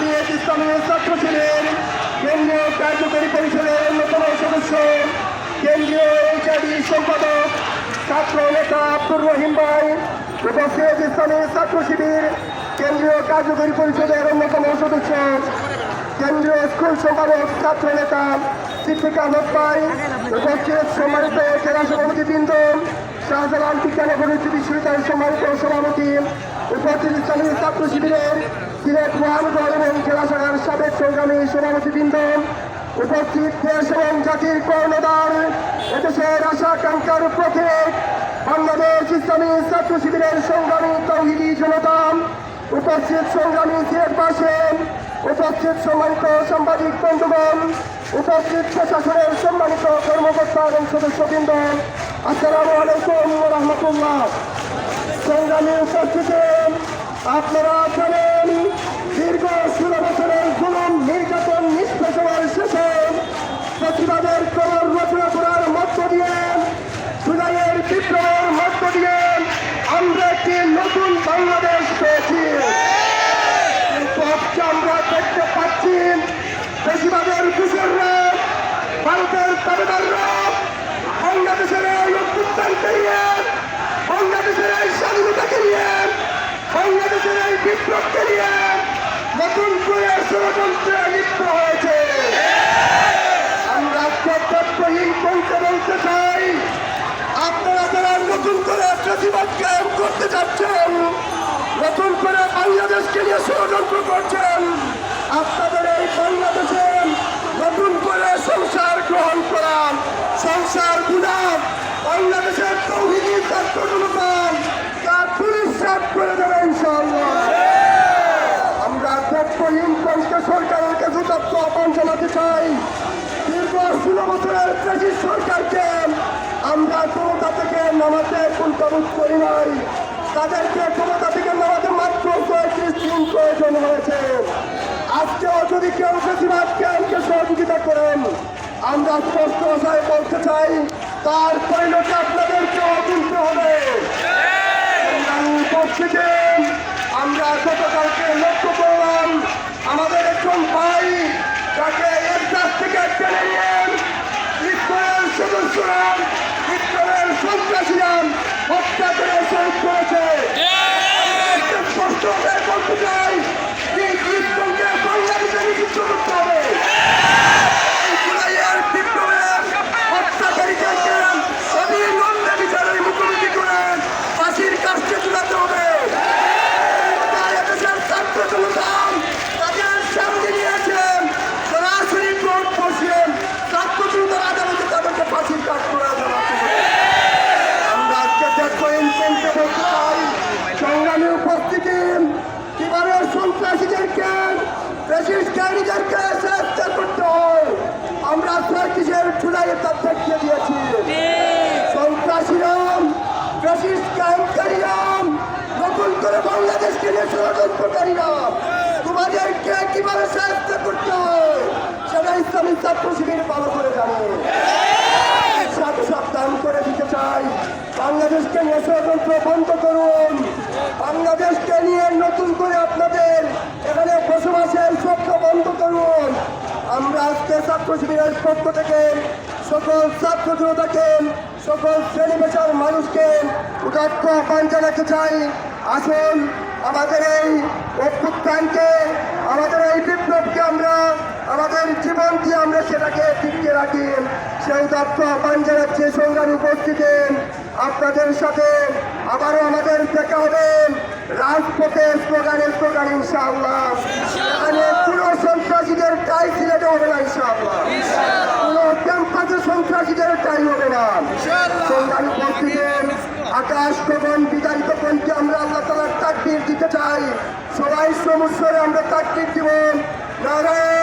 জাতীয় ইসলামী ছাত্র শিবির কেন্দ্রীয় কার্যকরী পরিষদের অন্যতম সদস্য, কেন্দ্রীয় এইচআইডি সম্পাদক, ছাত্র নেতা আব্দুর রহিম ভাই, উপস্থিত ইসলামী ছাত্র শিবির কেন্দ্রীয় কার্যকরী পরিষদের অন্যতম সদস্য, কেন্দ্রীয় স্কুল সম্পাদক, ছাত্র নেতা শিক্ষিকা আহমদ ভাই, উপস্থিত সম্মানিত জেলা সভাপতিবৃন্দ, শাহজালাল বিজ্ঞান ও প্রযুক্তি বিশ্ববিদ্যালয়ের সম্মানিত সভাপতি, উপস্থিত ইসলামী ছাত্র শিবিরের সিলেট মহানগর এবং জেলা শাখার সাবেক সংগ্রামী সভাপতিবৃন্দ, উপস্থিত দেশ এবং জাতির কর্ণধার, এদেশের আশা আকাঙ্ক্ষার প্রতীক বাংলাদেশ ইসলামী ছাত্র শিবিরের সংগ্রামী তৌহিদি জনতা, উপস্থিত সংগ্রামী সিলেটবাসী, উপস্থিত সম্মানিত সাংবাদিক বন্ধুগণ, উপস্থিত প্রশাসনের সম্মানিত কর্মকর্তা এবং সদস্যবৃন্দ, আসসালামু আলাইকুম ওয়া রাহমাতুল্লাহ। সংগ্রামী উপস্থিতি, আপনারা জানেন দীর্ঘ 16 বছরের জুলুম নির্যাতন নিষ্পেষণের শেষে প্রতিবাদের কবর রচনা করার মধ্য দিয়ে, জুলাইয়ের বিপ্লবের মধ্য দিয়ে আমরা একটি নতুন বাংলাদেশ পেয়েছি। আমরা দেখতে পাচ্ছি বেশিরভাগের কুশলরা, ভারতের দাবিদাররা বাংলাদেশের এই অভ্যুত্থানকে নিয়ে, বাংলাদেশের এই স্বাধীনতাকে নিয়ে, বাংলাদেশের এই বিপ্লবকে নিয়ে নতুন করে ষড়যন্ত্রে লিপ্ত হয়েছে। আমরা তথ্যহীন বলতে চাই, আপনারা যারা নতুন করে প্রতিবাদ কায়েম করতে চাচ্ছেন, নতুন করে বাংলাদেশকে নিয়ে ষড়যন্ত্র করছেন, আপনাদের এই বাংলাদেশে নতুন করে সংসার গ্রহণ করা, সংসার গুণাম বাংলাদেশের তৌহিদি ছাত্র জনতা তা পুলিশ করে দেবে ইনশাআল্লাহ। আমরা তথ্যহীন কণ্ঠে সরকারের কাছে তথ্য আহ্বান জানাতে চাই, দীর্ঘ 16 বছরের ব্রিটিশ সরকারকে আমরা ক্ষমতা থেকে নামাতে কুণ্ঠাবোধ করি নাই। তাদেরকে ক্ষমতা থেকে নামাতে মাত্র 35 দিন প্রয়োজন হয়েছে। আজকেও যদি কেউ বেশিরভাগ কেন্দ্রকে সহযোগিতা করেন, আমরা স্পষ্ট ভাষায় বলতে চাই তার পরিণতি আপনাদেরকে অগুনতে হবে। উপস্থিতি, আমরা গতকালকে লক্ষ্য করলাম আমাদের একজন ভাই যাকে এর কাছ থেকে টেনে নিয়ে ইসলামের সদস্যরা, ইসলামের সন্ত্রাসীরা হত্যা করে শহীদ করেছে। স্পষ্ট বলতে চাই ইসলামকে বাংলাদেশে নিষিদ্ধ করতে হবে। জুলাইয়ের বিপ্লবের হত্যাকারীদেরকে অবিলম্বে বিচারের মুখোমুখি করে ফাঁসির কাজকে ঝুলাতে হবে। এদেশের ছাত্র জনতা তাদের সামনে নিয়েছেন, সরাসরি কোর্ট বসিয়ে ছাত্র জনতার আদালতে তাদেরকে ফাঁসির কাজ করে জানাতে হবে। আমরা আজকে দেখবেন বলতে চাই, সংগ্রামী উপস্থিতি, কিভাবে সন্ত্রাসীদেরকে ব্রিটিশকারীদেরকে সাহায্য করতে হয় আমরা 36-এর জুলাইয়ে তা দেখিয়ে দিয়েছি। সন্ত্রাসীরা, ব্রিটিশকারীরা, নতুন করে বাংলাদেশকে নিয়ে ষড়যন্ত্রকারীরা তোমাদেরকে কিভাবে সাহায্য করতে হয় সেটা ইসলামী ছাত্র শিবির ভালো করে জানে। সাবধান করে দিতে চাই, বাংলাদেশকে নিয়ে ষড়যন্ত্র বন্ধ করুন। বাংলাদেশকে নিয়ে নতুন করে আপনাদের এখানে বসবাসের স্বপ্ন বন্ধ করুন। আমরা আজকে ছাত্র শিবিরের পক্ষ থেকে সকল ছাত্র জনতাকে, সকল শ্রেণী পেশার মানুষকে উদাত্ত আহ্বান জানাতে চাই, আসুন আমাদের এই অভ্যুত্থানকে, আমাদের এই বিপ্লবকে আমরা আমাদের জীবন দিয়ে আমরা সেটাকে টিকিয়ে রাখি। সেই উদাত্ত আহ্বান জানাচ্ছে সংগ্রামী উপস্থিতি, আপনাদের সাথে আবারও আমাদের দেখা হবে রাজপথে স্লোগান ইনশাআল্লাহ। এখানে কোনো সন্ত্রাসীদের টাই সিলেটে হবে না ইনশাআল্লাহ, কোনো ক্যাম্পাসে সন্ত্রাসীদের টাই হবে না। সংগ্রামী উপস্থিতি, আকাশ গগন বিতাড়িত পন্থী আমরা আল্লাহ তাআলার তাকবীর দিতে চাই। সবাই সমস্যারে আমরা তাকবীর দিব। নারায়ে